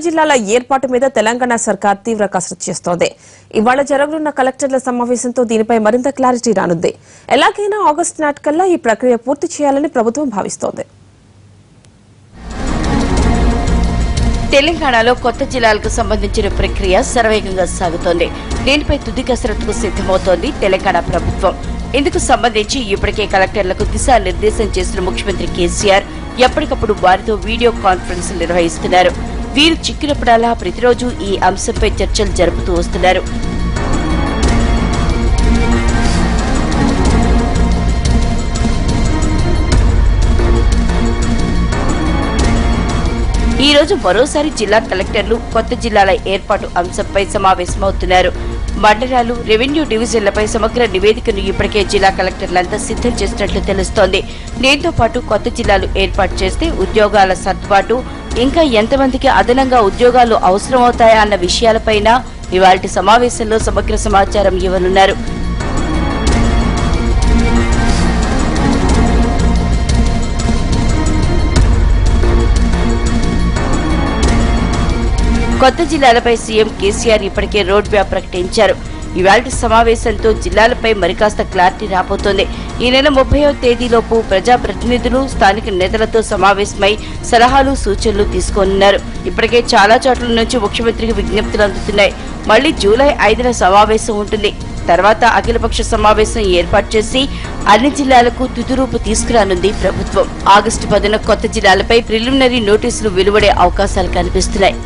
జిల్లాల ఏర్పాటు మీద తెలంగాణ సర్కార్ తీవ్ర కసరత్తు చేస్తోంది. ఇవాళ జరగనున్న కలెక్టర్ల సమావేశంతో దీనిపై మరింత క్లారిటీ రానుంది. ఎలాగైనా ఆగస్టు నాటికల్లా ఈ ప్రక్రియ పూర్తి చేయాలని ప్రభుత్వం భావిస్తోంది. తెలంగాణలో కొత్త జిల్లాలకు సంబంధించిన ప్రక్రియ శరవేగంగా సాగుతోంది. దీనిపై తుది కసరత్తుకు సిద్దమవుతోంది తెలంగాణ ప్రభుత్వం. ఇందుకు సంబంధించి ఇప్పటికే కలెక్టర్లకు దిశానిర్దేశం చేసిన ముఖ్యమంత్రి కేసీఆర్ ఎప్పటికప్పుడు వారితో వీడియో కాన్ఫరెన్స్ నిర్వహిస్తున్నారు. వీరు చిక్కినప్పుడల్లా ప్రతిరోజు ఈ అంశంపై చర్చలు జరుపుతూ వస్తున్నారు. ఈ రోజు మరోసారి జిల్లా కలెక్టర్లు కొత్త జిల్లాల ఏర్పాటు అంశంపై సమావేశమవుతున్నారు. మండలాలు, రెవెన్యూ డివిజన్లపై సమగ్ర నివేదికను ఇప్పటికే జిల్లా కలెక్టర్లంతా సిద్దం చేసినట్లు తెలుస్తోంది. దీంతో పాటు కొత్త జిల్లాలు ఏర్పాటు చేస్తే ఉద్యోగాల సర్దుబాటు, ఇంకా ఎంతమందికి అదనంగా ఉద్యోగాలు అవసరమవుతాయా అన్న విషయాలపైన ఇవాల్టి సమావేశంలో సమగ్ర సమాచారం ఇవ్వనున్నారు. కొత్త జిల్లాలపై సీఎం కేసీఆర్ ఇప్పటికే రోడ్ మ్యాప్ ప్రకటించారు. ఇవాల్టి సమావేశంతో జిల్లాలపై మరికాస్త క్లారిటీ రాబోతోంది. ఈ నెల 30వ తేదీలోపు ప్రజాప్రతినిధులు, స్థానిక నేతలతో సమావేశమై సలహాలు, సూచనలు తీసుకోనున్నారు. ఇప్పటికే చాలా చోట్ల నుంచి ముఖ్యమంత్రికి విజ్ఞప్తులు అందుతున్నాయి. మళ్లీ జూలై 5న సమావేశం ఉంటుంది. తర్వాత అఖిలపక్ష సమావేశం ఏర్పాటు చేసి అన్ని జిల్లాలకు తుదిరూపు తీసుకురానుంది ప్రభుత్వం. ఆగస్టు 10న కొత్త జిల్లాలపై ప్రిలిమినరీ నోటీసులు వెలువడే అవకాశాలు కనిపిస్తున్నాయి.